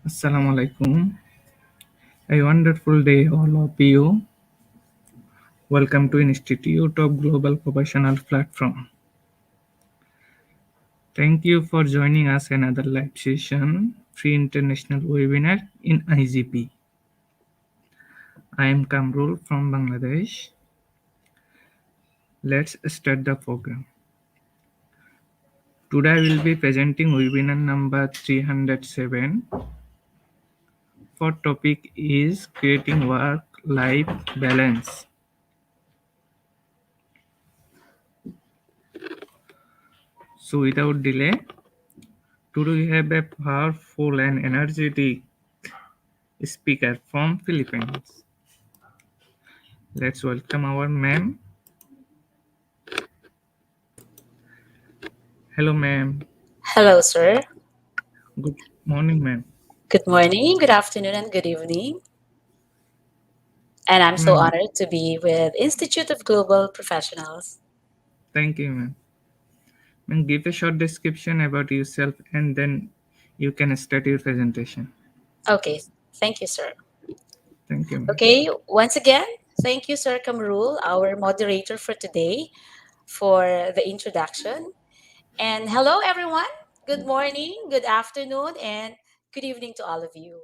Assalamu alaikum. A wonderful day, all of you. Welcome to Institute of Global Professional Platform. Thank you for joining us another live session, free international webinar in IGP. I am Kamrul from Bangladesh. Let's start the program. Today I will be presenting webinar number 307. For topic is creating work-life balance. So without delay, today we have a powerful and energetic speaker from Philippines. Let's welcome our ma'am. Hello ma'am. Hello, sir. Good morning ma'am. Good morning, good afternoon, and good evening. And I'm so Ma'am, honored to be with Institute of Global Professionals. thank you ma'am. Ma'am, give a short description about yourself and then you can start your presentation. Okay, thank you, sir. Thank you ma'am. Okay, once again, thank you, Sir Kamrul, our moderator for today, for the introduction. And hello, everyone. Good morning, good afternoon, and good evening to all of you.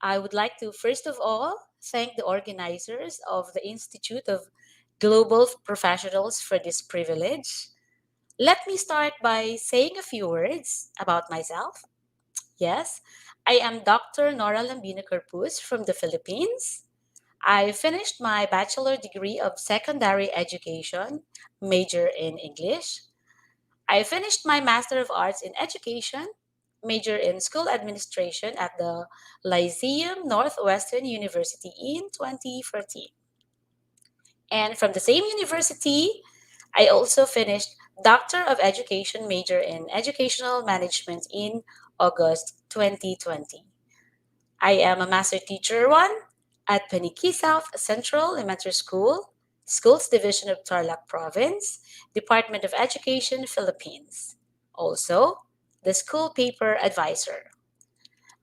I would like to, first of all, thank the organizers of the Institute of Global Professionals for this privilege. Let me start by saying a few words about myself. Yes, I am Dr. Nora Lambino Corpus from the Philippines. I finished my bachelor degree of secondary education, major in English. I finished my Master of Arts in Education, major in School Administration at the Lyceum Northwestern University in 2014. And from the same university, I also finished Doctor of Education major in Educational Management in August 2020. I am a Master Teacher 1 at Paniki South Central Elementary School, Schools Division of Tarlac Province, Department of Education, Philippines. Also, the School Paper Advisor.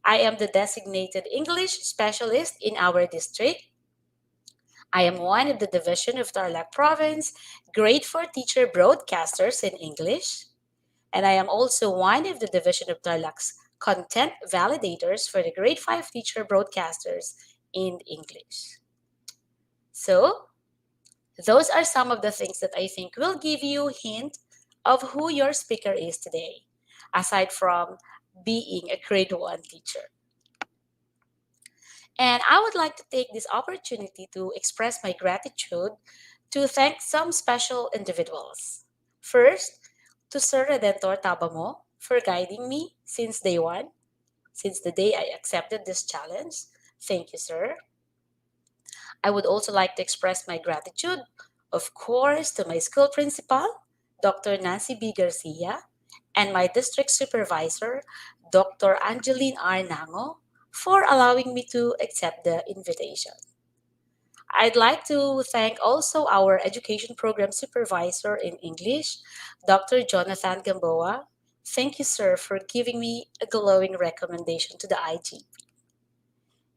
I am the designated English specialist in our district. I am one of the Division of Tarlac Province Grade 4 teacher broadcasters in English, and I am also one of the Division of Tarlac's content validators for the Grade 5 teacher broadcasters in English. So, those are some of the things that I think will give you a hint of who your speaker is today, aside from being a grade 1 teacher. And I would like to take this opportunity to express my gratitude to thank some special individuals. First, to Sir Redentor Tabamo for guiding me since day one, since the day I accepted this challenge. Thank you, sir. I would also like to express my gratitude, of course, to my school principal, Dr. Nancy B. Garcia, and my district supervisor, Dr. Angeline R. Nango, for allowing me to accept the invitation. I'd like to thank also our education program supervisor in English, Dr. Jonathan Gamboa. Thank you, sir, for giving me a glowing recommendation to the IG.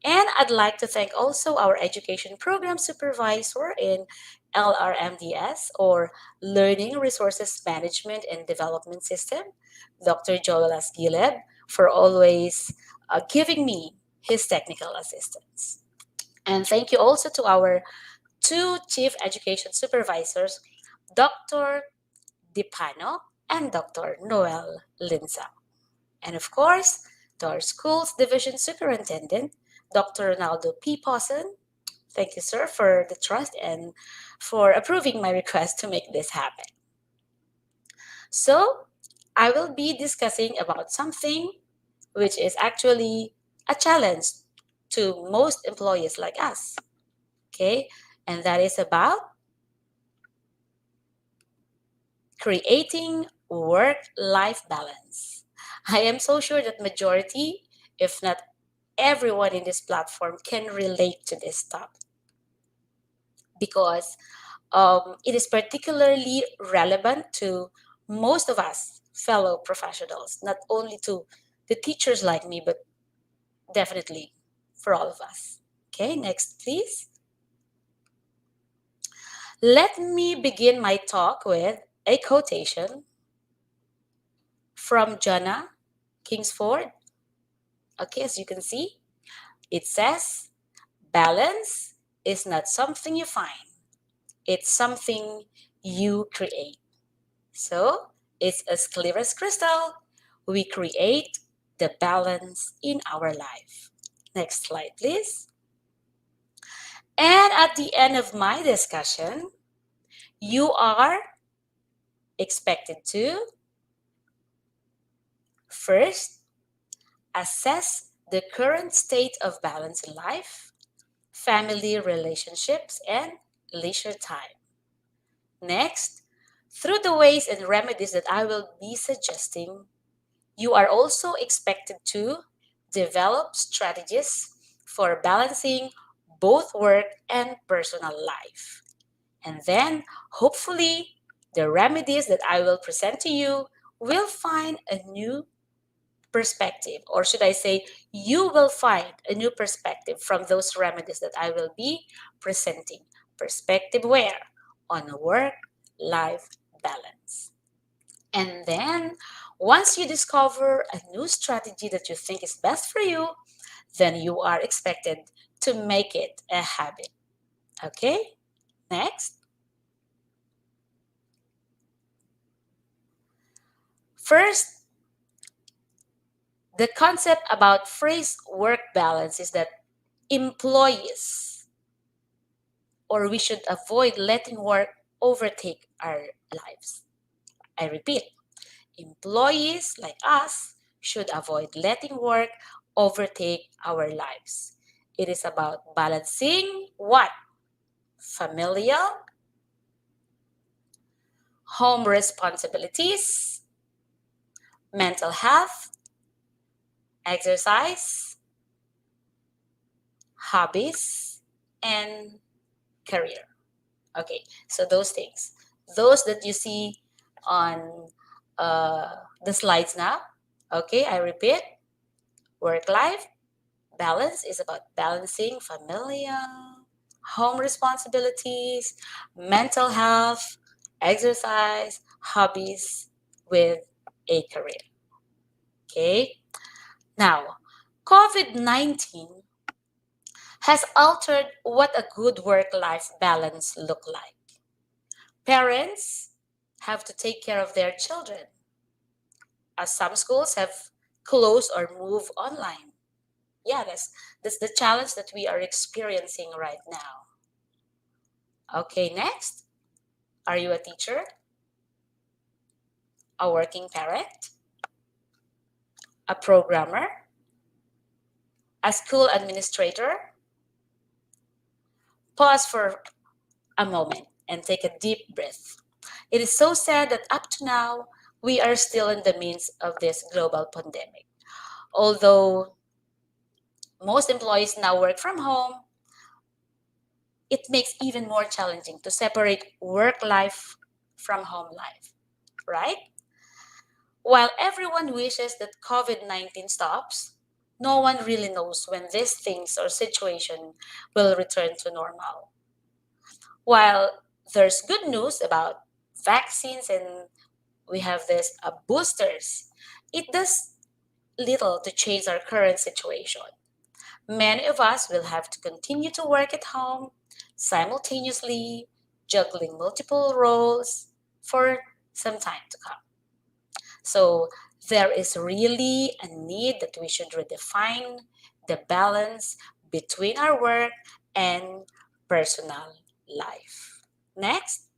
And I'd like to thank also our education program supervisor in LRMDS, or Learning Resources Management and Development System, Dr. Joel Asgileb, for always giving me his technical assistance. And thank you also to our two chief education supervisors, Dr. Dipano and Dr. Noel Linza. And of course, to our school's division superintendent, Dr. Ronaldo P. Pawson. Thank you, sir, for the trust and for approving my request to make this happen. So, I will be discussing about something which is actually a challenge to most employees like us. Okay? And that is about creating work-life balance. I am so sure that majority, if not everyone in this platform, can relate to this topic because it is particularly relevant to most of us fellow professionals, not only to the teachers like me, but definitely for all of us. Okay, next, please. Let me begin my talk with a quotation from Jonna Kingsford. Okay, as you can see, it says, balance is not something you find, it's something you create. So it's as clear as crystal. We create the balance in our life. Next slide, please. And at the end of my discussion, you are expected to first assess the current state of balance in life, family relationships, and leisure time. Next, through the ways and remedies that I will be suggesting, you are also expected to develop strategies for balancing both work and personal life. And then, hopefully, the remedies that I will present to you will find a new perspective, or should I say, you will find a new perspective from those remedies that I will be presenting. Perspective where? On work life balance. And then, once you discover a new strategy that you think is best for you, then you are expected to make it a habit. Okay? Next. First, the concept about phrase work balance is that employees, or we should avoid letting work overtake our lives. I repeat, employees like us should avoid letting work overtake our lives. It is about balancing what? Familial, home responsibilities, mental health, exercise, hobbies, and career. Okay, so those things, those that you see on the slides now. Okay, I repeat, work life balance is about balancing familial, home responsibilities, mental health, exercise, hobbies with a career. Okay, now COVID 19 has altered what a good work life balance look like. Parents have to take care of their children, as some schools have closed or moved online. Yeah, that's the challenge that we are experiencing right now. Okay, next. Are you a teacher, a working parent, a programmer, a school administrator? Pause for a moment and take a deep breath. It is so sad that up to now, we are still in the midst of this global pandemic. Although most employees now work from home, it makes even more challenging to separate work life from home life, right? While everyone wishes that COVID 19 stops, no one really knows when these things or situation will return to normal. While there's good news about vaccines and we have this boosters, it does little to change our current situation. Many of us will have to continue to work at home simultaneously, juggling multiple roles for some time to come. So, there is really a need that we should redefine the balance between our work and personal life. Next,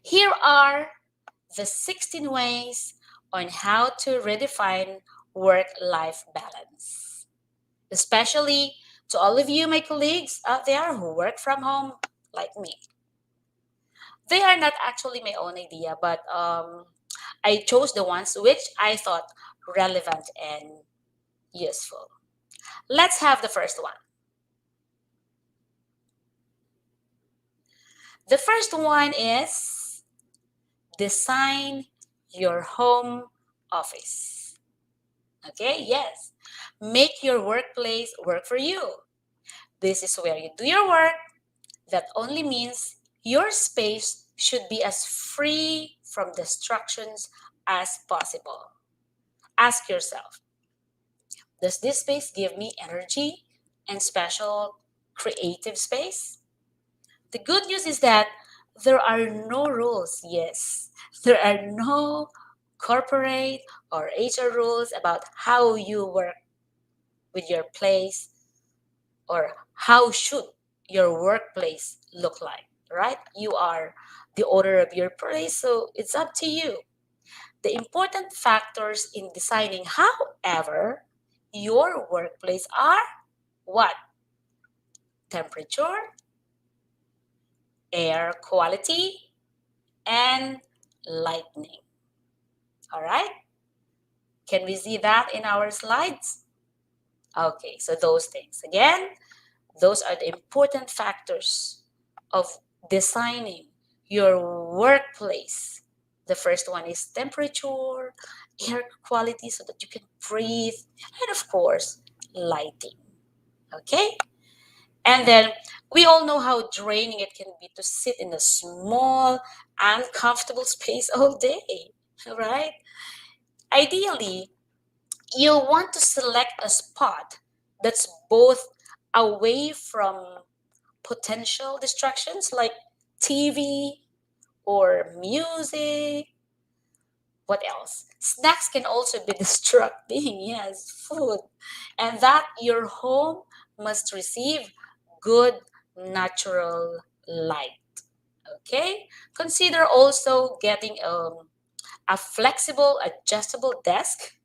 here are the 16 ways on how to redefine work life balance, especially to all of you, my colleagues out there who work from home like me. They are not actually my own idea, but I chose the ones which I thought relevant and useful. Let's have the first one. The first one is design your home office. Okay, yes. Make your workplace work for you. This is where you do your work. That only means your space should be as free from distractions as possible. Ask yourself, does this space give me energy and special creative space? The good news is that there are no rules, yes. There are no corporate or HR rules about how you work with your place or how should your workplace look like, right? You are the owner of your place, so it's up to you. The important factors in designing, however, your workplace are what? Temperature, air quality, and lighting. All right? Can we see that in our slides? Okay, so those things. Again, those are the important factors of designing your workplace. The first one is temperature, air quality so that you can breathe, and of course, lighting. Okay? And then we all know how draining it can be to sit in a small, uncomfortable space all day, right? Ideally, you'll want to select a spot that's both away from potential distractions like TV or music. What else? Snacks can also be distracting, yes, food. And that your home must receive good natural light. Okay? Consider also getting a flexible, adjustable desk,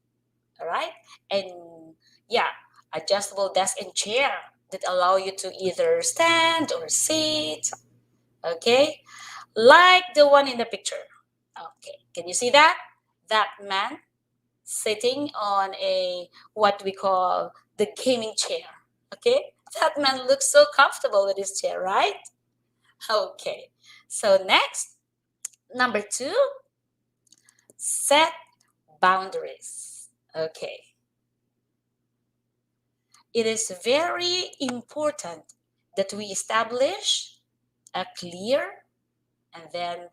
all right? And yeah, adjustable desk and chair that allow you to either stand or sit, okay? Like the one in the picture. Okay, can you see that? That man sitting on a what we call the gaming chair. Okay, that man looks so comfortable with his chair, right? Okay, so next, number two, set boundaries. Okay, it is very important that we establish a clear and then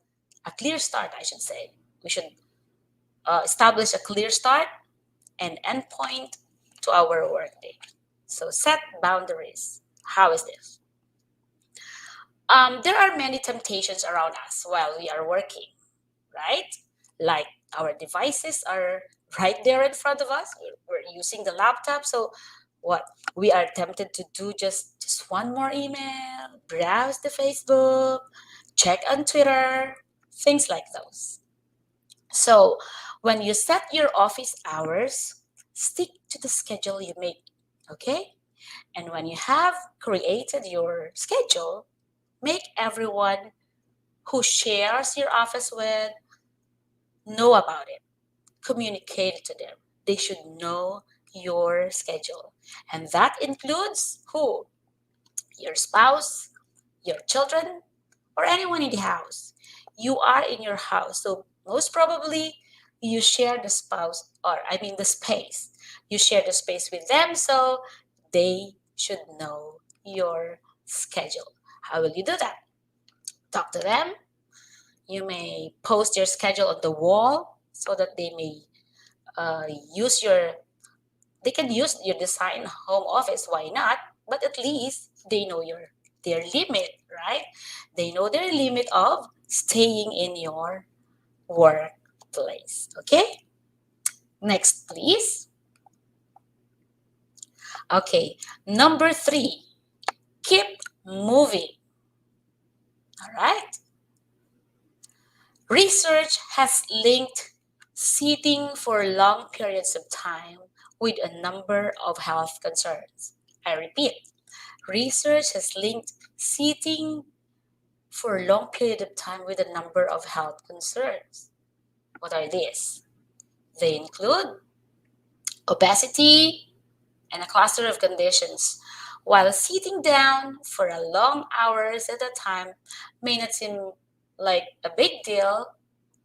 a clear start, I should say. We should establish a clear start and endpoint to our workday. So set boundaries. How is this? There are many temptations around us while we are working, right? Like our devices are right there in front of us. We're using the laptop. So what we are tempted to do just one more email, browse the Facebook, check on Twitter, things like those. So when you set your office hours, stick to the schedule you make, okay? And when you have created your schedule, make everyone who shares your office with know about it. Communicate it to them. They should know your schedule. And that includes who? Your spouse, your children, or anyone in the house. You are in your house, so most probably you share the spouse, or I mean the space. You share the space with them, so they should know your schedule. How will you do that? Talk to them. You may post your schedule on the wall so that they may uh, use your they can use your design home office, why not? But at least they know their limit, right? They know their limit of staying in your workplace. Okay, next please. Okay, number three, keep moving. All right, research has linked sitting for long periods of time with a number of health concerns. I repeat, research has linked sitting for a long period of time with a number of health concerns. What are these? They include obesity and a cluster of conditions. While sitting down for a long hours at a time may not seem like a big deal,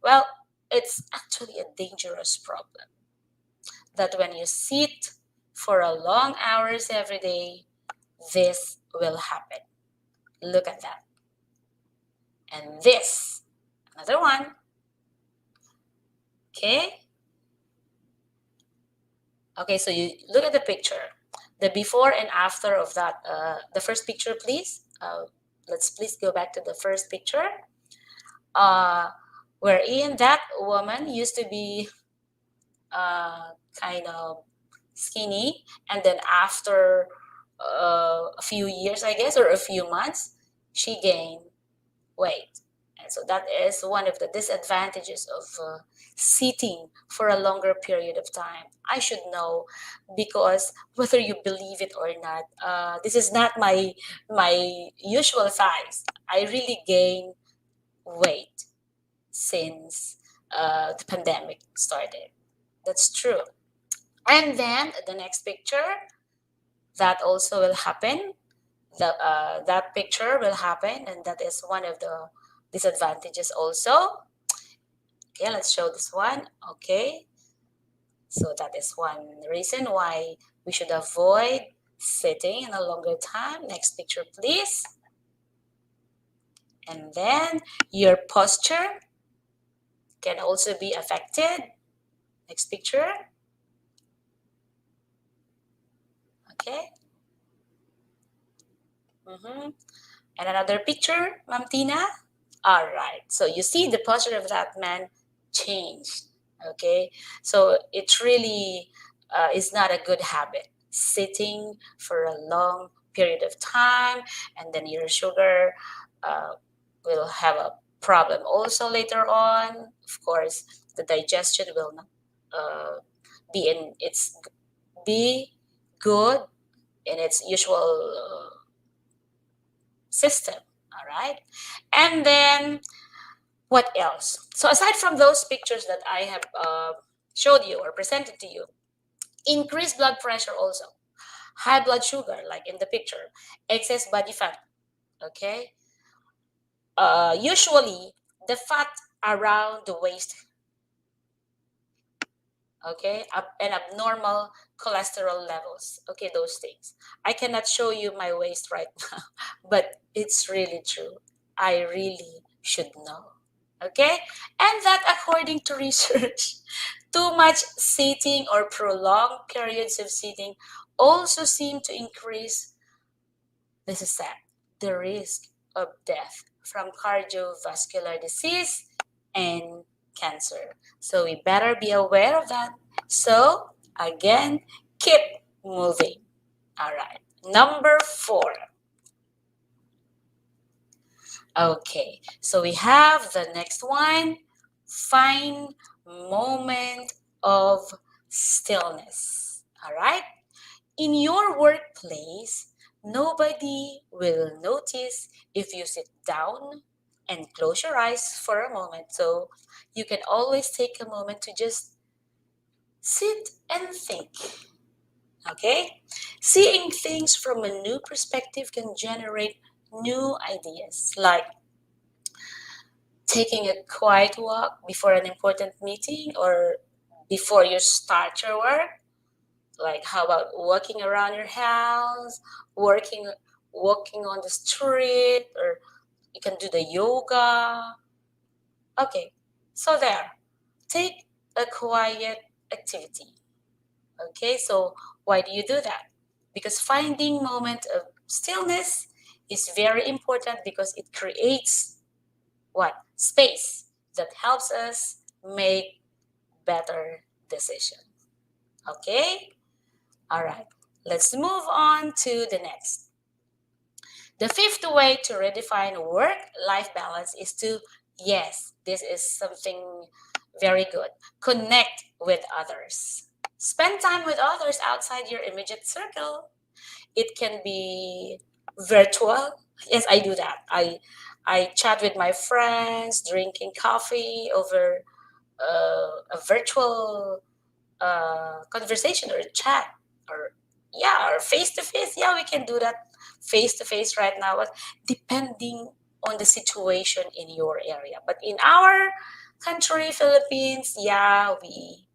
well, it's actually a dangerous problem. that when you sit for a long hours every day, this will happen. Look at that. And this, another one. Okay. Okay, so you look at the picture, the before and after of that. The first picture, please. Let's please go back to the first picture. Wherein that woman used to be kind of skinny, and then after a few years, I guess, or a few months, she gained weight. And so that is one of the disadvantages of sitting for a longer period of time. I should know, because whether you believe it or not, this is not my usual size. I really gain weight since the pandemic started. That's true. And then the next picture, that also will happen. That picture will happen, and that is one of the disadvantages also. Okay, let's show this one. Okay, so that is one reason why we should avoid sitting in a longer time. Next picture, please. And then your posture can also be affected. Next picture. Okay. And another picture, Ma'am Tina. All right. So you see the posture of that man changed. Okay. So it really is not a good habit. Sitting for a long period of time, and then your sugar uh, will have a problem also later on. Of course, the digestion will not be in its be good in its usual system. All right. And then what else? So aside from those pictures that I have showed you or presented to you, increased blood pressure also, high blood sugar, like in the picture, excess body fat. Okay. Usually the fat around the waist. Okay, and abnormal cholesterol levels. Okay, those things. I cannot show you my waist right now, but it's really true. I really should know. Okay, and that according to research, too much sitting or prolonged periods of sitting also seem to increase, this is sad, the risk of death from cardiovascular disease and cancer. So we better be aware of that. So again, keep moving. All right. Number 4. Okay. So we have the next one. Find moment of stillness. All right. In your workplace, nobody will notice if you sit down and close your eyes for a moment. So you can always take a moment to just sit and think. Okay? Seeing things from a new perspective can generate new ideas, like taking a quiet walk before an important meeting or before you start your work. Like how about walking around your house, working walking on the street, or you can do the yoga. Okay. So there. Take a quiet activity. Okay? So why do you do that? Because finding moment of stillness is very important, because it creates what? Space that helps us make better decisions. Okay? All right, let's move on to the next. The fifth way to redefine work-life balance is to, yes, this is something very good, connect with others. Spend time with others outside your immediate circle. It can be virtual. Yes, I do that. I chat with my friends, drinking coffee over a virtual conversation or chat, or yeah, or face to face. Yeah, we can do that face to face right now, but depending on the situation in your area. But in our country, Philippines, yeah, we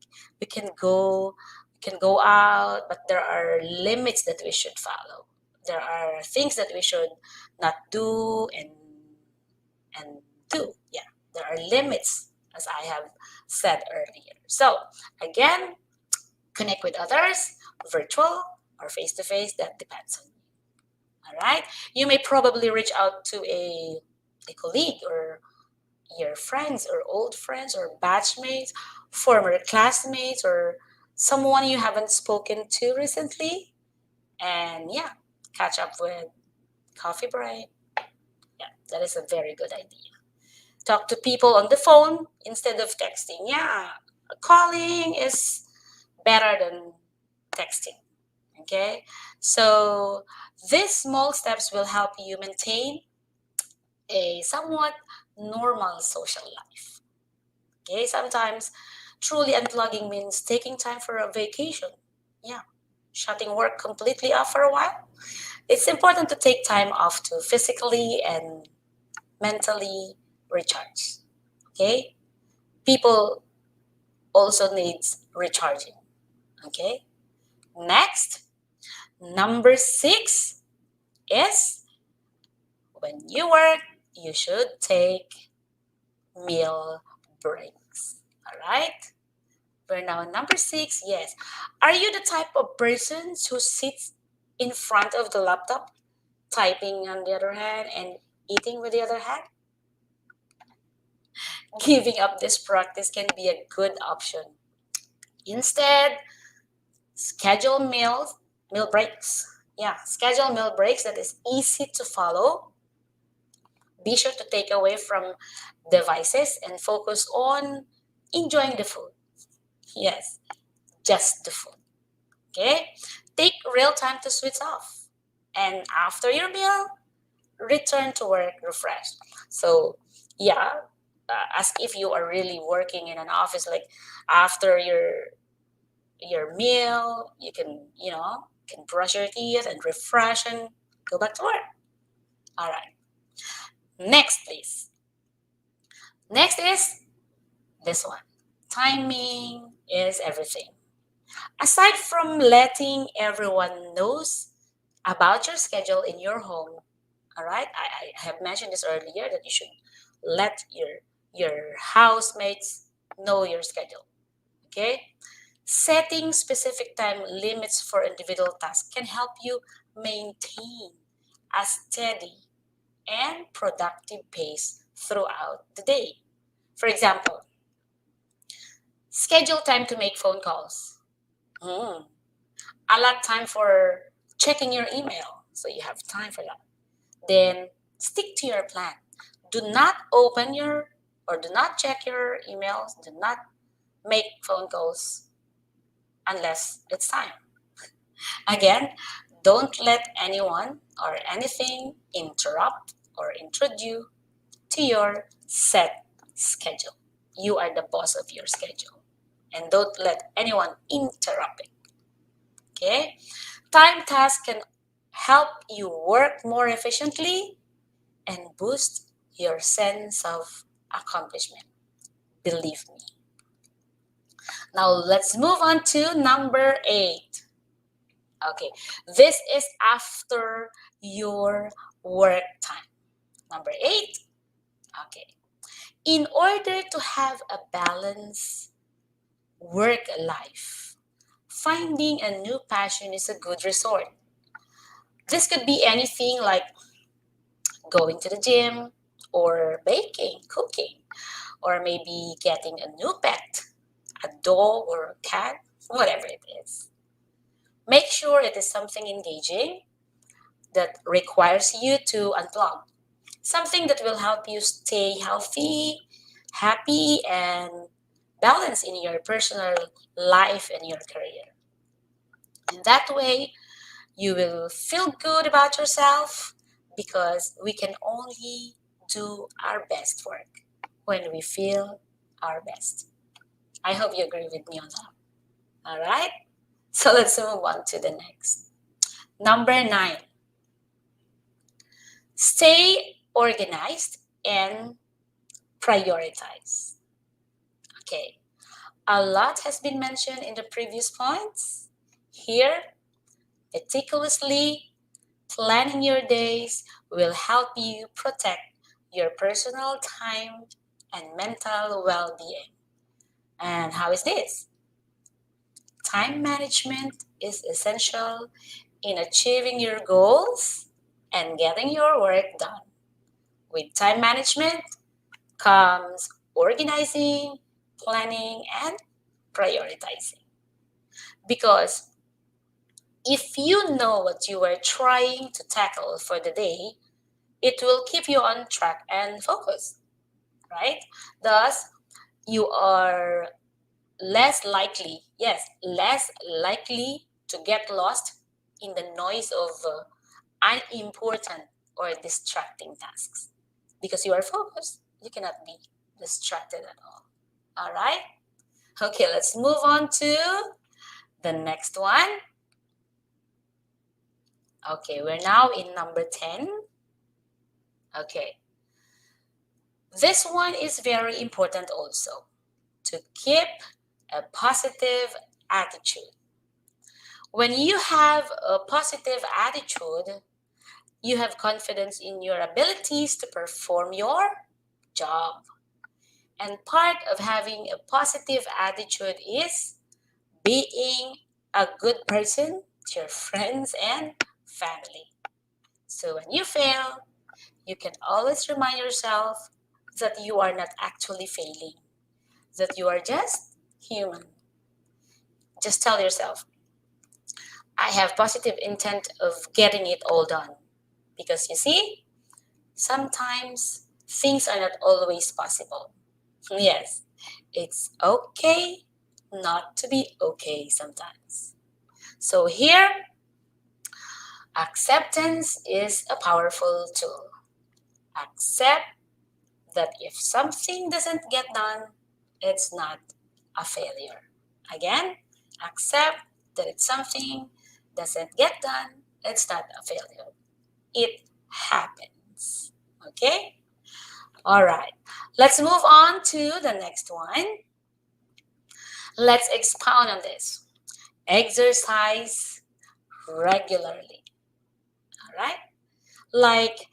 can go, can go out, but there are limits that we should follow. There are things that we should not do and do. Yeah, there are limits, as I have said earlier. So again, connect with others, virtual or face to face. That depends on you. All right. You may probably reach out to a colleague or your friends or old friends or batchmates, former classmates, or someone you haven't spoken to recently. And yeah, catch up with coffee break. Yeah, that is a very good idea. Talk to people on the phone instead of texting. Yeah, calling is better than texting. Okay, so these small steps will help you maintain a somewhat normal social life. Okay, sometimes truly unplugging means taking time for a vacation. Yeah, shutting work completely off for a while. It's important to take time off to physically and mentally recharge. Okay, people also needs recharging. Okay, next, number 6 is when you work, you should take meal breaks. All right. We're now on number 6. Yes. Are you the type of person who sits in front of the laptop, typing on the other hand and eating with the other hand? Giving up this practice can be a good option. Instead, schedule meal breaks. Yeah, schedule meal breaks that is easy to follow. Be sure to take away from devices and focus on enjoying the food. Yes, just the food. Okay? Take real time to switch off. And after your meal, return to work refreshed. So, yeah, as if you are really working in an office, like after your meal, you can, can brush your teeth and refresh and go back to work. All right. Next, please. Next is this one. Timing is everything. Aside from letting everyone knows about your schedule in your home, all right, I have mentioned this earlier that you should let your housemates know your schedule. Okay, setting specific time limits for individual tasks can help you maintain a steady and productive pace throughout the day. For example, schedule time to make phone calls. Hmm. Allot time for checking your email so you have time for that. Then stick to your plan. Do not open your or do not check your emails. Do not make phone calls unless it's time. Again, don't let anyone or anything interrupt or introduce to your set schedule. You are the boss of your schedule. And don't let anyone interrupt it. Okay? Time tasks can help you work more efficiently and boost your sense of accomplishment. Believe me. Now let's move on to number 8. Okay, this is after your work time. Number 8. Okay. In order to have a balanced work life, finding a new passion is a good resort. This could be anything like going to the gym or baking, cooking, or maybe getting a new pet, a dog or a cat, whatever it is. Make sure it is something engaging that requires you to unplug, something that will help you stay healthy, happy, and balanced in your personal life and your career. In that way, you will feel good about yourself because we can only do our best work when we feel our best. I hope you agree with me on that. All right? So let's move on to the next. Number 9, stay organized and prioritize. Okay. A lot has been mentioned in the previous points. Here, meticulously planning your days will help you protect your personal time and mental well being. And how is this? Time management is essential in achieving your goals and getting your work done. With time management comes organizing, planning, and prioritizing. Because if you know what you are trying to tackle for the day, it will keep you on track and focused, right? Thus, you are less likely to get lost in the noise of unimportant or distracting tasks. Because you are focused, you cannot be distracted at all. All right? Okay, let's move on to the next one. Okay, we're now in number 10. Okay, this one is very important also, to keep a positive attitude. When you have a positive attitude, you have confidence in your abilities to perform your job. And part of having a positive attitude is being a good person to your friends and family. So when you fail, you can always remind yourself that you are not actually failing, that you are just human. Just tell yourself, I have positive intent of getting it all done. Because you see, sometimes things are not always possible. Yes, it's okay not to be okay sometimes. So here, acceptance is a powerful tool. Accept that if something doesn't get done, it's not a failure. Again, accept that if something doesn't get done, it's not a failure. It happens. Okay? All right. Let's move on to the next one. Let's expound on this. Exercise regularly. All right? Like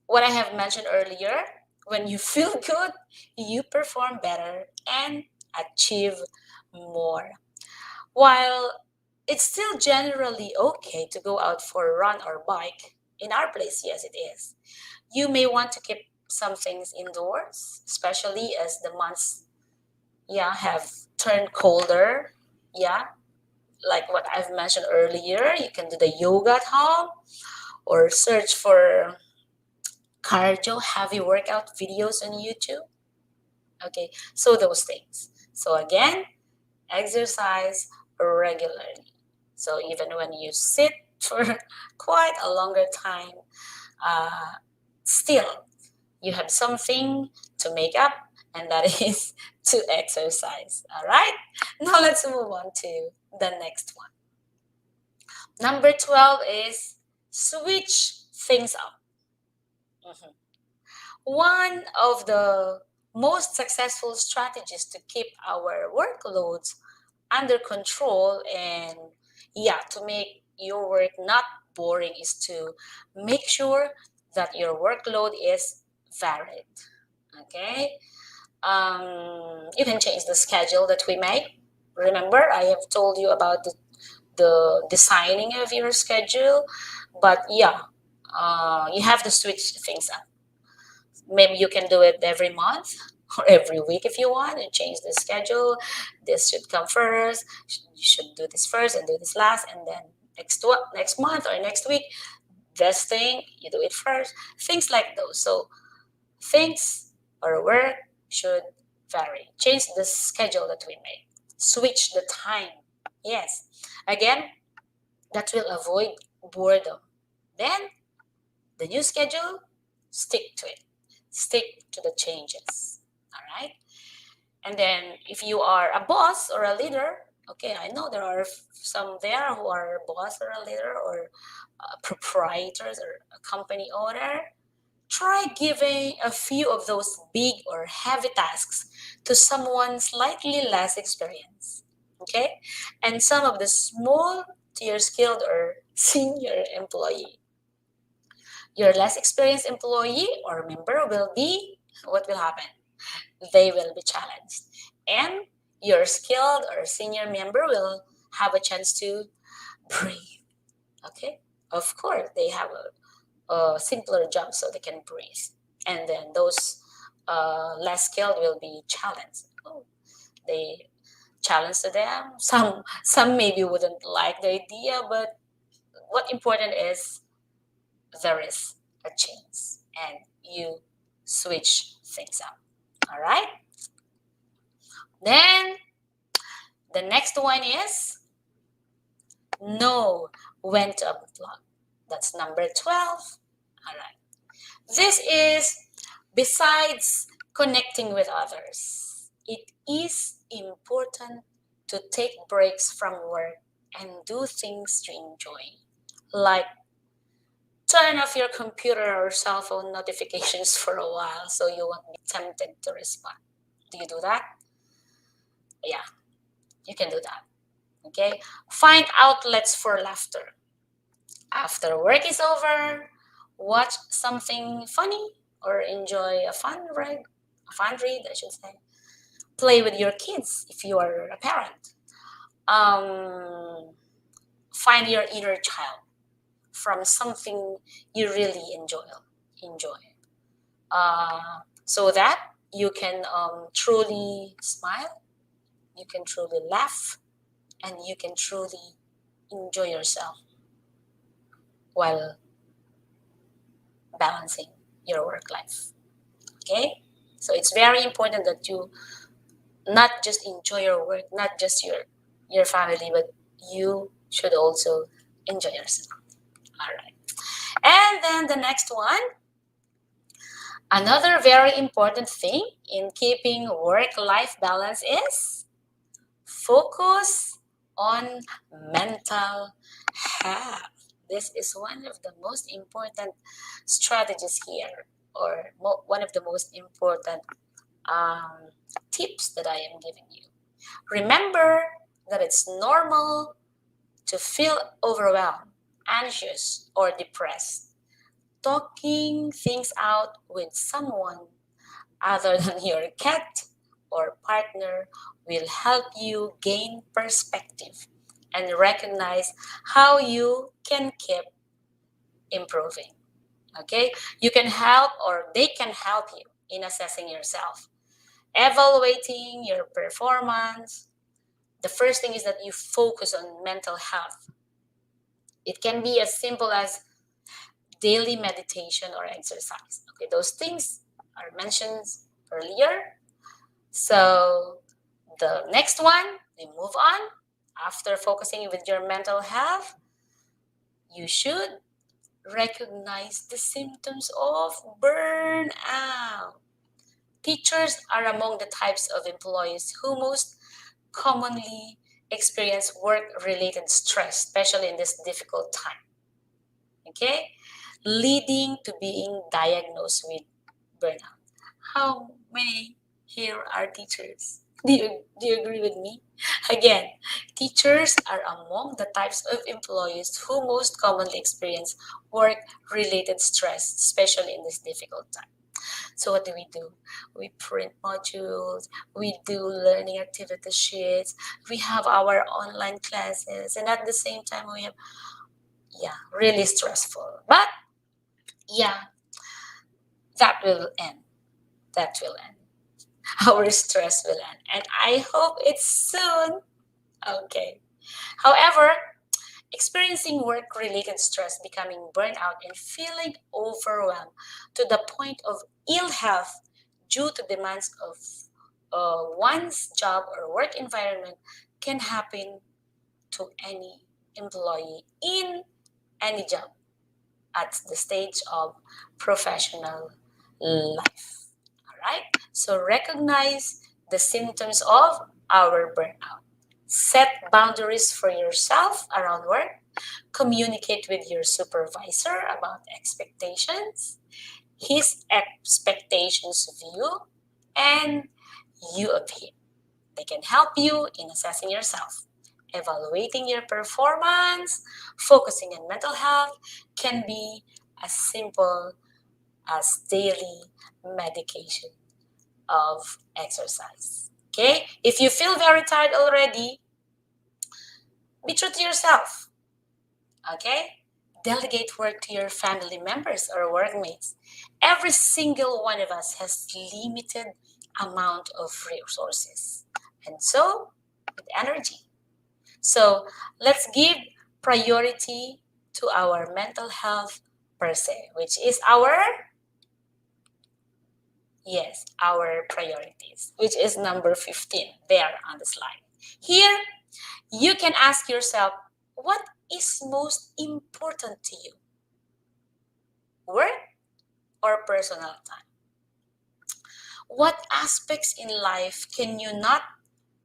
what I have mentioned earlier, when you feel good, you perform better and achieve more. While it's still generally okay to go out for a run or bike, in our place, yes, it is. You may want to keep some things indoors, especially as the months, yeah, have turned colder. Yeah, like what I've mentioned earlier, you can do the yoga at home or search for cardio heavy workout videos on YouTube. Okay, so those things. So again, exercise regularly. So even when you sit for quite a longer time, uh, still you have something to make up, and that is to exercise. All right, now let's move on to the next one. Number 12 is switch things up. Mhm. One of the most successful strategies to keep our workloads under control and, yeah, to make your work not boring is to make sure that your workload is varied. Okay, you can change the schedule that we make. Remember, I have told you about the designing of your schedule, but yeah, you have to switch things up. Maybe you can do it every month or every week if you want and change the schedule. This should come first. You should do this first and do this last, and then next month or next week, this thing you do it first. Things like those. So things or work should vary. Change the schedule that we make. Switch the time. Yes. Again, that will avoid boredom. Then the new schedule, stick to it. Stick to the changes. All right. And then if you are a boss or a leader, okay, I know there are some there who are a boss or a leader or proprietors or a company owner. Try giving a few of those big or heavy tasks to someone slightly less experienced. Okay? And some of the small to your skilled or senior employee. Your less experienced employee or member will be, what will happen? They will be challenged. And your skilled or senior member will have a chance to breathe. Okay? Of course, they have a simpler job so they can breathe. And then those less skilled will be challenged. Oh, they challenge to them. Some maybe wouldn't like the idea, but what important is there is a change and you switch things up. All right. Then the next one is know when to unplug. That's number 12. All right. This is besides connecting with others. It is important to take breaks from work and do things to enjoy, like turn off your computer or cell phone notifications for a while so you won't be tempted to respond. Do you do that? Yeah, you can do that. Okay. Find outlets for laughter. After work is over, watch something funny or enjoy a fun read, I should say. Play with your kids if you are a parent. Um, find your inner child from something you really enjoy, so that you can truly smile, you can truly laugh, and you can truly enjoy yourself while balancing your work life. Okay, so it's very important that you not just enjoy your work, not just your family, but you should also enjoy yourself. All right. And then the next one, another very important thing in keeping work life balance is focus on mental health. This is one of the most important strategies here, or one of the most important um, tips that I am giving you. Remember that it's normal to feel overwhelmed, anxious, or depressed. Talking things out with someone other than your cat or partner will help you gain perspective and recognize how you can keep improving. Okay? You can help, or they can help you in assessing yourself, evaluating your performance. The first thing is that you focus on mental health. It can be as simple as daily meditation or exercise. Okay, those things are mentioned earlier. So the next one, we move on. After focusing with your mental health, you should recognize the symptoms of burnout. Teachers are among the types of employees who most commonly experience work-related stress, especially in this difficult time. Okay? Leading to being diagnosed with burnout. How many here are teachers? Do you agree with me? Again, teachers are among the types of employees who most commonly experience work-related stress, especially in this difficult time. So what do? We print modules, we do learning activity sheets, we have our online classes, and at the same time we have, yeah, really stressful. But yeah, that will end. That will end. Our stress will end. And I hope it's soon. Okay. However, experiencing work related stress, becoming burnout, and feeling overwhelmed to the point of ill health due to demands of one's job or work environment can happen to any employee in any job at the stage of professional life. All right? So recognize the symptoms of our burnout. Set boundaries for yourself around work. Communicate with your supervisor about expectations his expectations of you and you of him. They can help you in assessing yourself. Evaluating your performance, focusing on mental health can be as simple as daily medication of exercise. Okay? If you feel very tired already, be true to yourself. Okay? Delegate work to your family members or workmates. Every single one of us has limited amount of resources. And so, with energy. So, let's give priority to our mental health per se, which is our priorities, which is number 15 there on the slide. Here, you can ask yourself, what is most important to you? Work or personal time? What aspects in life can you not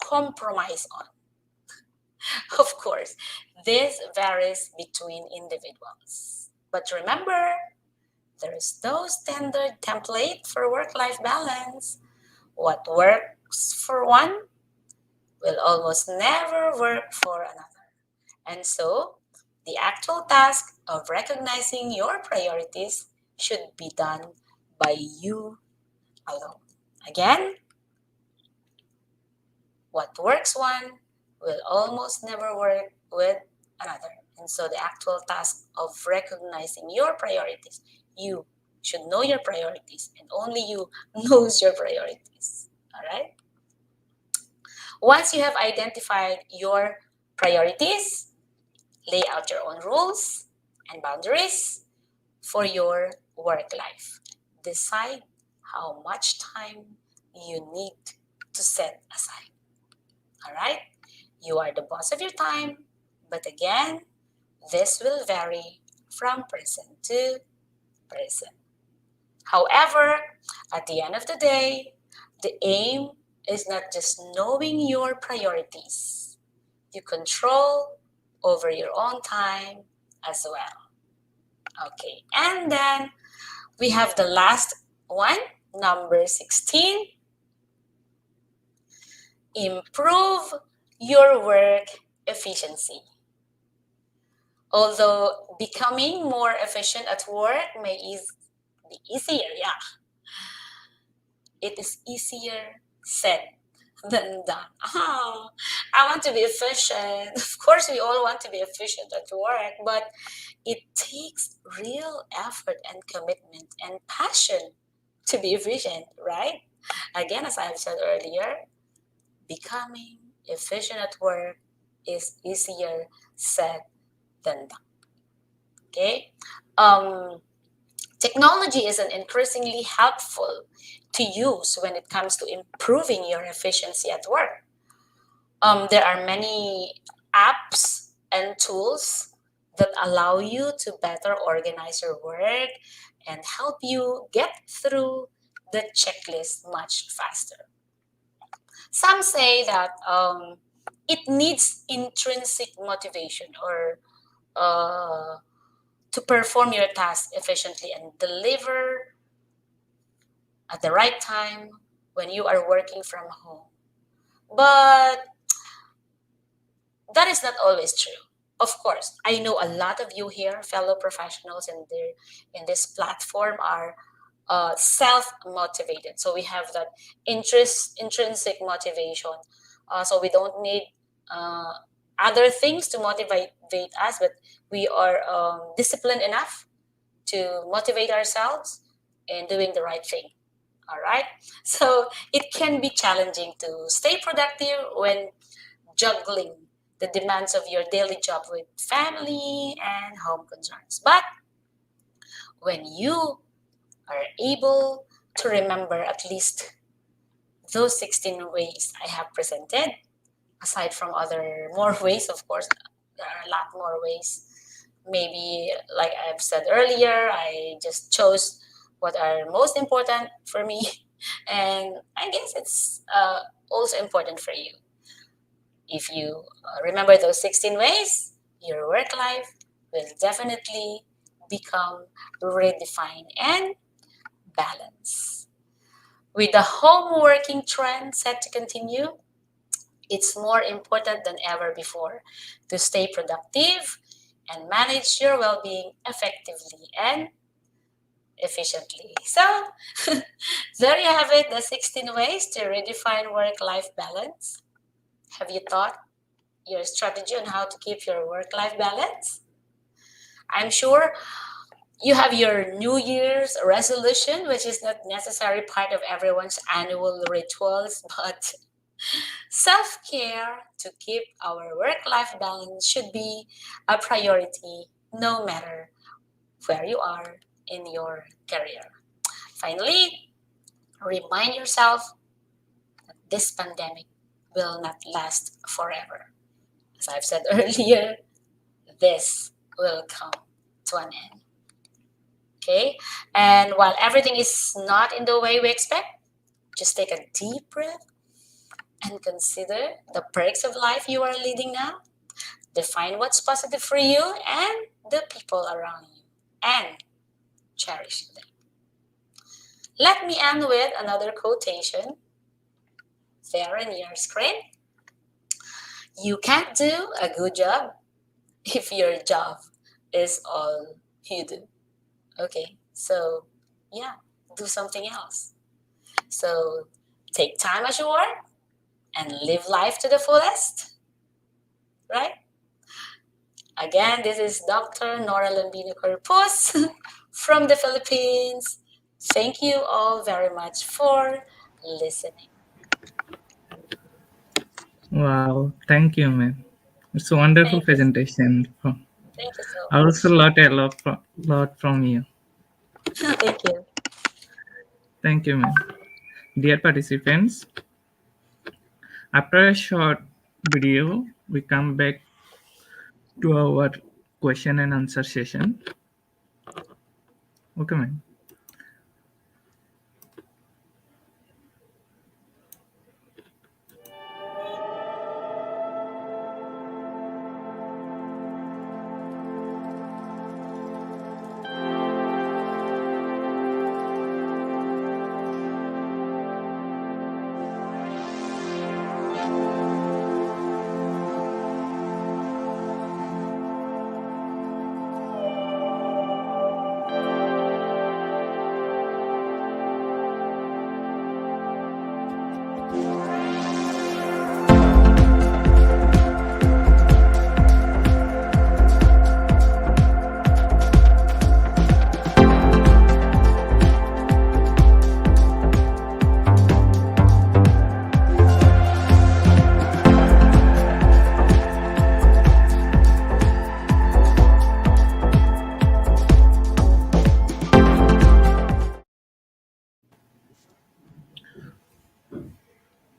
compromise on? Of course, this varies between individuals. But remember, there is no standard template for work-life balance. What works for one will almost never work for another. And so, the actual task of recognizing your priorities should be done by you alone. Again, what works one will almost never work with another. And so, the actual task of recognizing your priorities, you should know your priorities, and only you knows your priorities. All right? Once you have identified your priorities, lay out your own rules and boundaries for your work life. Decide how much time you need to set aside. All right? You are the boss of your time, but again, this will vary from person to person. However, at the end of the day, the aim is not just knowing your priorities. You control over your own time as well. Okay, and then we have the last one, number 16. Improve your work efficiency. Although becoming more efficient at work may be easier, yeah, it is easier said than done. Oh, I want to be efficient. Of course, we all want to be efficient at work, but it takes real effort and commitment and passion to be efficient, right? Again, as I've said earlier, becoming efficient at work is easier said than done. Okay? Technology is an increasingly helpful to use when it comes to improving your efficiency at work. There are many apps and tools that allow you to better organize your work and help you get through the checklist much faster. Some say that it needs intrinsic motivation or to perform your task efficiently and deliver at the right time when you are working from home. But that is not always true. Of course, I know a lot of you here, fellow professionals in this platform, are self motivated. So we have that intrinsic motivation. So we don't need uh, other things to motivate us, but we are disciplined enough to motivate ourselves in doing the right thing. All right. So it can be challenging to stay productive when juggling the demands of your daily job with family and home concerns. But when you are able to remember at least those 16 ways I have presented, aside from other more ways, of course, there are a lot more ways. Maybe, like I've said earlier, I just chose what are most important for me, and I guess it's also important for you. If you remember those 16 ways, your work life will definitely become redefined and balance. With the home working trend set to continue, it's more important than ever before to stay productive and manage your well being effectively and efficiently. So, there you have it, the 16 ways to redefine work life balance. Have you thought your strategy on how to keep your work life balance? I'm sure you have your New Year's resolution, which is not necessarily part of everyone's annual rituals, but self care to keep our work life balance should be a priority no matter where you are in your career. Finally, remind yourself that this pandemic will not last forever. As I've said earlier, this will come to an end. Okay? And while everything is not in the way we expect, just take a deep breath and consider the perks of life you are leading now. Define what's positive for you and the people around you, and cherish them. Let me end with another quotation there in your screen. You can't do a good job if your job is all you do. Okay, so yeah, do something else. So take time at your work and live life to the fullest, right? Again, this is Dr. Nora Lambino Corpus from the Philippines. Thank you all very much for listening. Wow, thank you, ma'am. It's a wonderful Thank you. presentation. Thank you so I also much. learned a lot from you. Thank you. Thank you, ma'am. Dear participants, after a short video, we come back to our question and answer session. Okay, ma'am.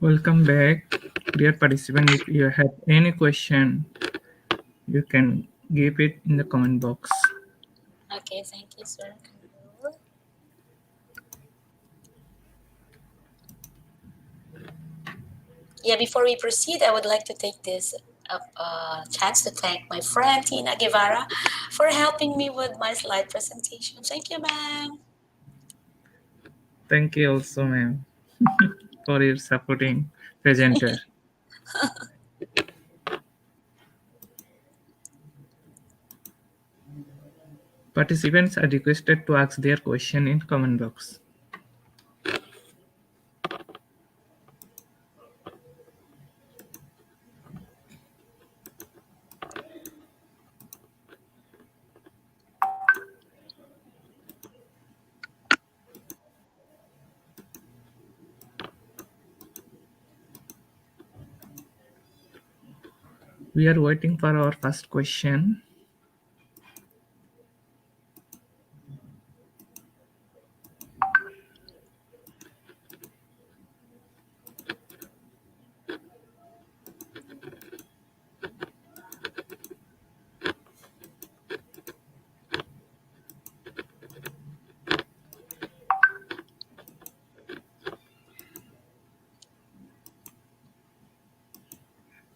Welcome back, dear participant. If you have any question, you can give it in the comment box. Okay, thank you, sir. Yeah, before we proceed, I would like to take this chance to thank my friend Tina Guevara for helping me with my slide presentation. Thank you, ma'am. Thank you also, ma'am, for your supporting presenter. Participants are requested to ask their question in comment box. We are waiting for our first question.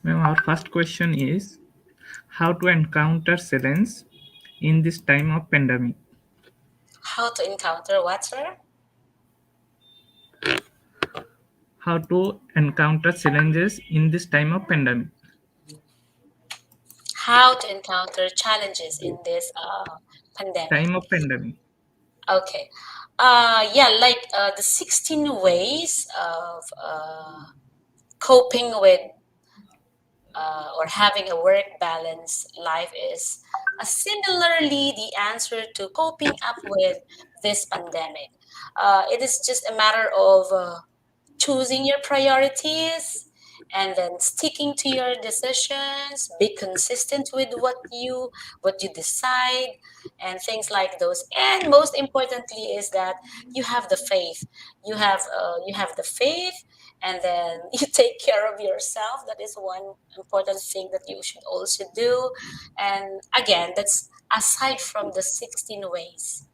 Ma'am, our first question is how to encounter silence in this time of pandemic. How to encounter what, sir? how to encounter challenges in this time of pandemic. How to encounter challenges in this pandemic. Time of pandemic. Okay. Yeah, like the 16 ways of coping with or having a work balance life is similarly the answer to coping up with this pandemic. It is just a matter of choosing your priorities and then sticking to your decisions, be consistent with what you decide, and things like those. And most importantly is that you have the faith. You have the faith, and then you take care of yourself. That is one important thing that you should also do. And again, that's aside from the 16 ways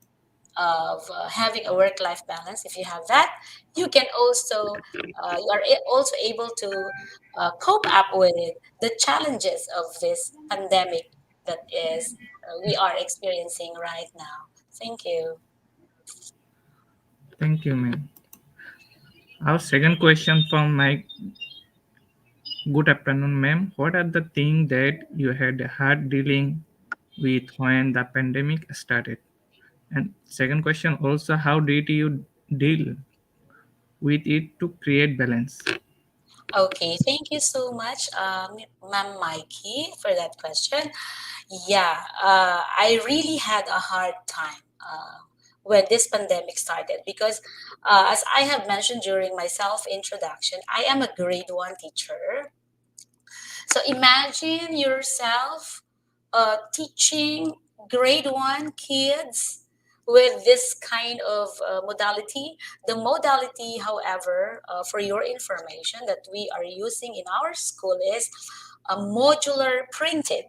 of having a work-life balance. If you have that, you can also also able to cope up with the challenges of this pandemic that is we are experiencing right now. Thank you. Thank you, ma'am. Our second question from my good afternoon, ma'am. What are the things that you had hard dealing with when the pandemic started? And second question also, how did you deal with it to create balance? Okay, thank you so much, Ma'am Mikey, for that question. Yeah, I really had a hard time when this pandemic started because, as I have mentioned during my self introduction, I am a grade one teacher. So imagine yourself teaching grade one kids with this kind of modality. The modality, however, for your information, that we are using in our school is a modular printed.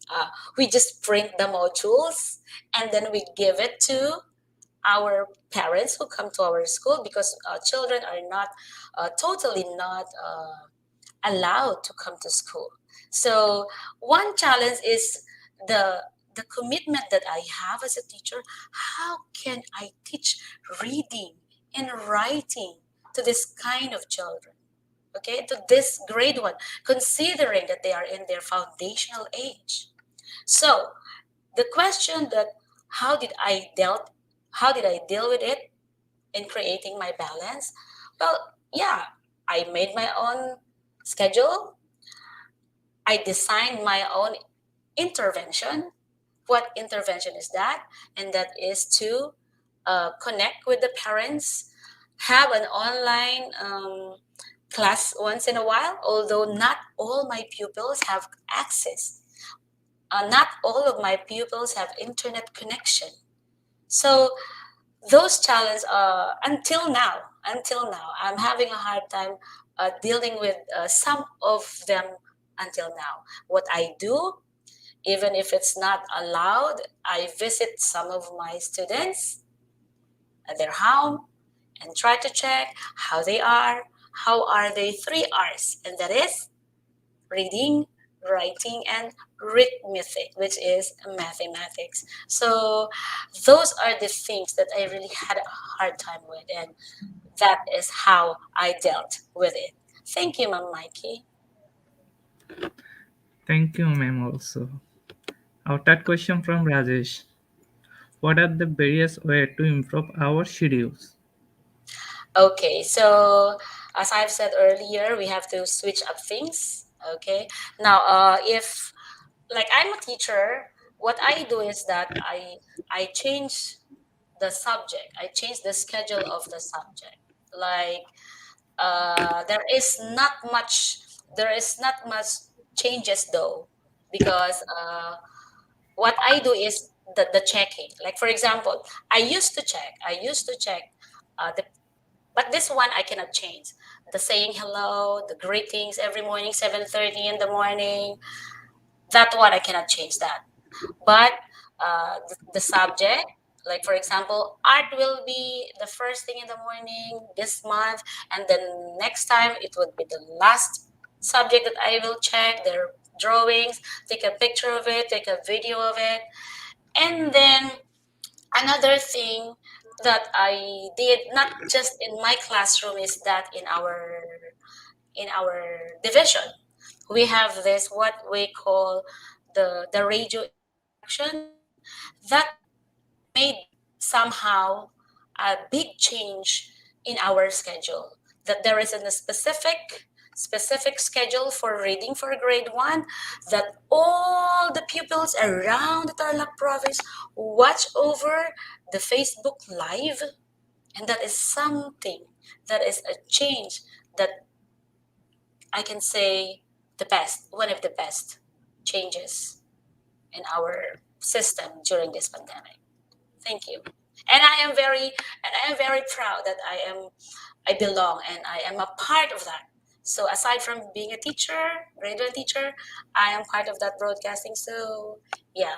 Uh, we just print the modules and then we give it to our parents who come to our school because children are not totally not allowed to come to school. So one challenge is the the commitment that I have as a teacher. How can I teach reading and writing to this kind of children? Okay, to this grade one, considering that they are in their foundational age. So the question that how did I dealt how did I deal with it in creating my balance? Well, yeah, I made my own schedule. I designed my own intervention. What intervention is that? And that is to connect with the parents, have an online class once in a while, although not all my pupils have access. Not all of my pupils have internet connection. So those challenges until now I'm having a hard time dealing with some of them until now. What I do, even if it's not allowed, I visit some of my students at their home and try to check how they are. How are they? 3 R's, and that is reading, writing, and arithmetic, which is mathematics. So those are the things that I really had a hard time with, and that is how I dealt with it. Thank you, Ma'am Mikey. Thank you, ma'am. Also, our third question from Rajesh. What are the various ways to improve our schedules? Okay, so as I've said earlier, we have to switch up things. Okay, now if like I'm a teacher, what I do is that I change the subject. I change the schedule of the subject. Like there is not much changes though, because what I do is the checking. Like for example, I used to check the but this one I cannot change. The saying hello, the greetings every morning, 7:30 in the morning. That one I cannot change that. But the subject, like for example, art will be the first thing in the morning this month, and then next time it would be the last subject that I will check their drawings, take a picture of it, take a video of it, and then another thing. that I did not just in my classroom is that in our division we have this what we call the radio introduction that made somehow a big change in our schedule, that there is a specific schedule for reading for grade 1, that all the pupils around the Tarlac province watch over the Facebook live, and that is something, that is a change that I can say the best, one of the best changes in our system during this pandemic. Thank you. And I am very proud that I belong and I am a part of that. So aside from being a teacher, grade one teacher, I am part of that broadcasting. So yeah,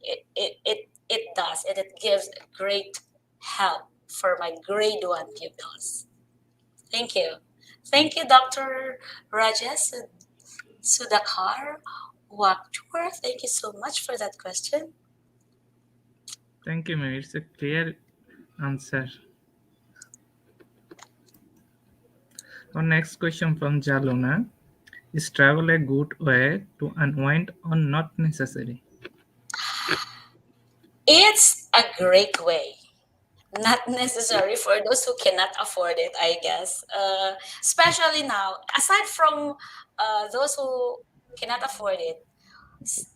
it does, and it gives great help for my grade one pupils. Thank you. Thank you, Dr. Rajesh Sudhakar Wakchur. Thank you so much for that question. Thank you, ma'am. It's a clear answer. Our next question from Jaluna. Is travel a good way to unwind or not necessary? It's a great way, not necessary for those who cannot afford it, I guess. Especially now, aside from those who cannot afford it, s-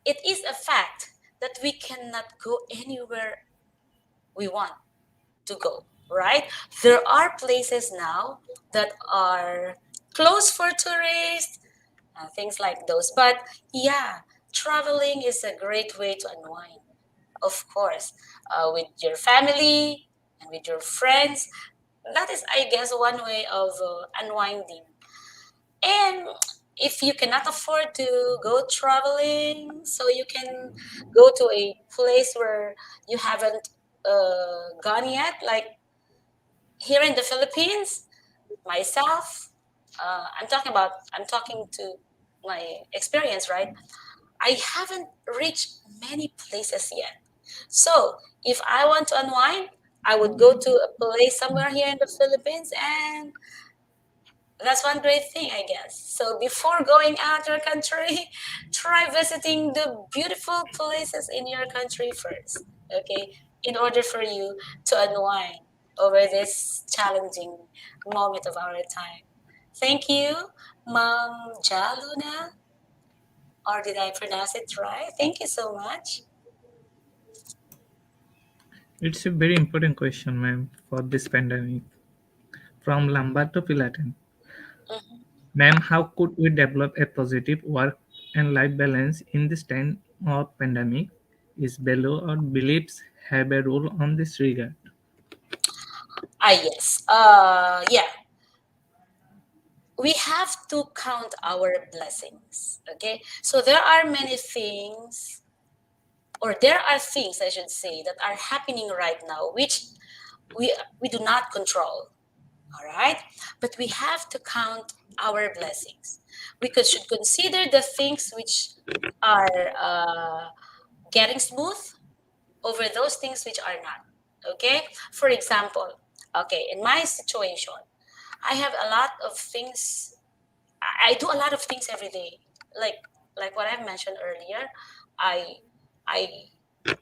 it is a fact that we cannot go anywhere we want to go, right? There are places now that are closed for tourists, things like those. But yeah, traveling is a great way to unwind, of course, with your family and with your friends. That is, I guess, one way of unwinding. And if you cannot afford to go traveling, so you can go to a place where you haven't gone yet, like here in the Philippines, myself, I'm talking to my experience, right? I haven't reached many places yet. So if I want to unwind, I would go to a place somewhere here in the Philippines, and that's one great thing, I guess. So before going out your country, try visiting the beautiful places in your country first, okay? In order for you to unwind over this challenging moment of our time. Thank you, Mom Jaluna, or did I pronounce it right? Thank you so much. It's a very important question, ma'am, for this pandemic. From Lambar to Pilaten. Mhm. Ma'am, how could we develop a positive work and life balance in this time of pandemic? Is value or beliefs have a role on this regard? Ah, yes. Yeah, we have to count our blessings. Okay, so there are many things, or there are things, I should say, that are happening right now, which we do not control. All right, but we have to count our blessings. Should consider the things which are getting smooth over those things which are not. Okay, for example, okay, in my situation, I have a lot of things. I do a lot of things every day, like like what I've mentioned earlier. I I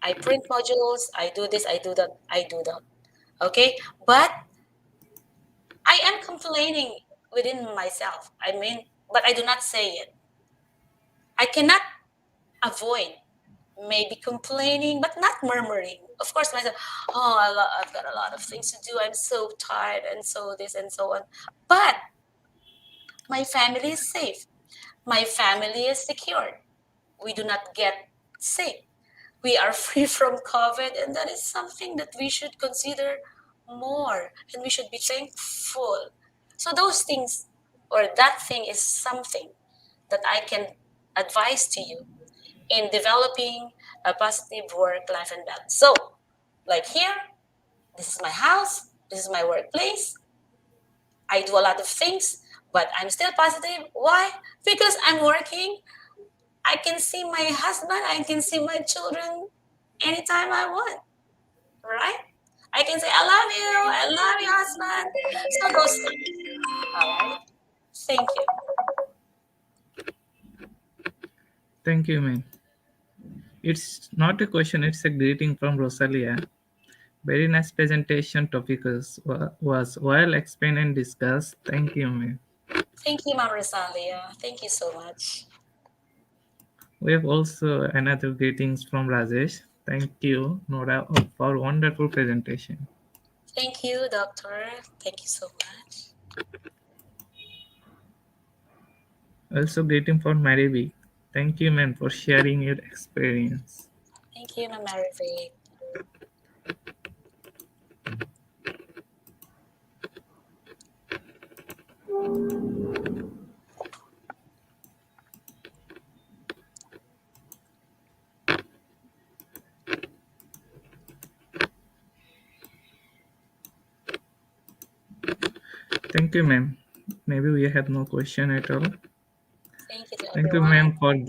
I print modules. I do this. I do that. I do that. Okay, but I am complaining within myself. I mean, but I do not say it. I cannot avoid maybe complaining, but not murmuring. Of course, myself. Oh, I've got a lot of things to do. I'm so tired, and so this and so on. But my family is safe. My family is secured. We do not get sick. We are free from COVID, and that is something that we should consider more, and we should be thankful. So, those things, or that thing, is something that I can advise to you in developing a positive work life and balance. So, like here, this is my house, this is my workplace. I do a lot of things, but I'm still positive. Why? Because I'm working. I can see my husband, I can see my children anytime I want, right? I can say, I love you, husband. So those things. All right. Thank you. Thank you, ma'am. It's not a question, it's a greeting from Rosalia. Very nice presentation. Topic was well explained and discussed. Thank you, ma'am. Thank you, Ma'am Rosalia. Thank you so much. We have also another greetings from Rajesh. Thank you, Nora, for wonderful presentation. Thank you, Doctor. Thank you so much. Also greeting from Marivi. Thank you, ma'am, for sharing your experience. Thank you, Ma'am Marivic. Thank you, ma'am. Maybe we have no question at all. Thank you to Thank you, everyone. ma'am,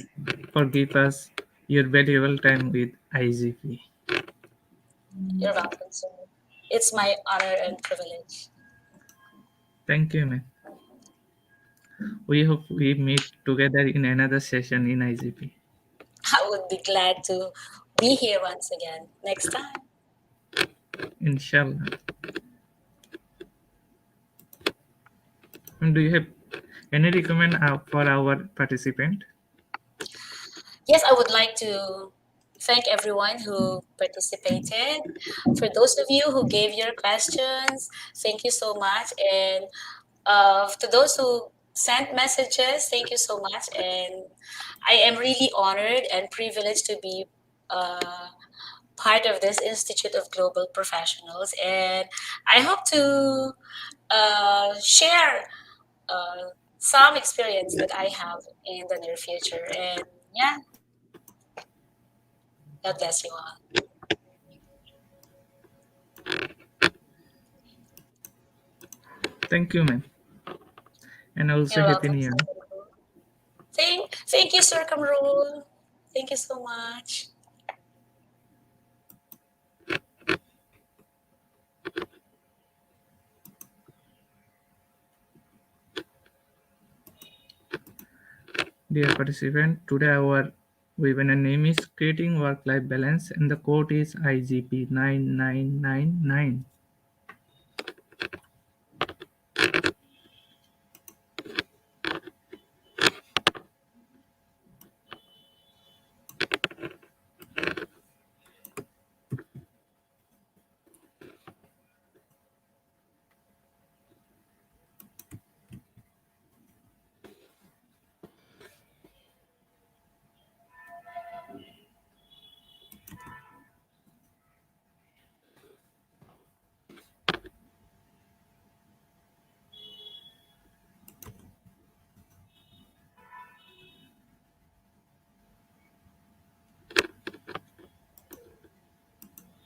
for give us your valuable time with IGP. You're welcome, sir. It's my honor and privilege. Thank you, ma'am. We hope we meet together in another session in IGP. I would be glad to be here once again next time. Inshallah. And do you have any recommend for our participant? Yes, I would like to thank everyone who participated. For those of you who gave your questions, thank you so much. And to those who sent messages, thank you so much. And I am really honored and privileged to be part of this Institute of Global Professionals. And I hope to share some experience that I have in the near future. And yeah, God bless you all. Thank you, ma'am. And also You're Happy welcome, New Year. Sir Kamrul. Thank you, Sir Kamrul. Thank you so much. Dear participant, today our webinar name is Creating Work-Life Balance and the code is IGP 9999.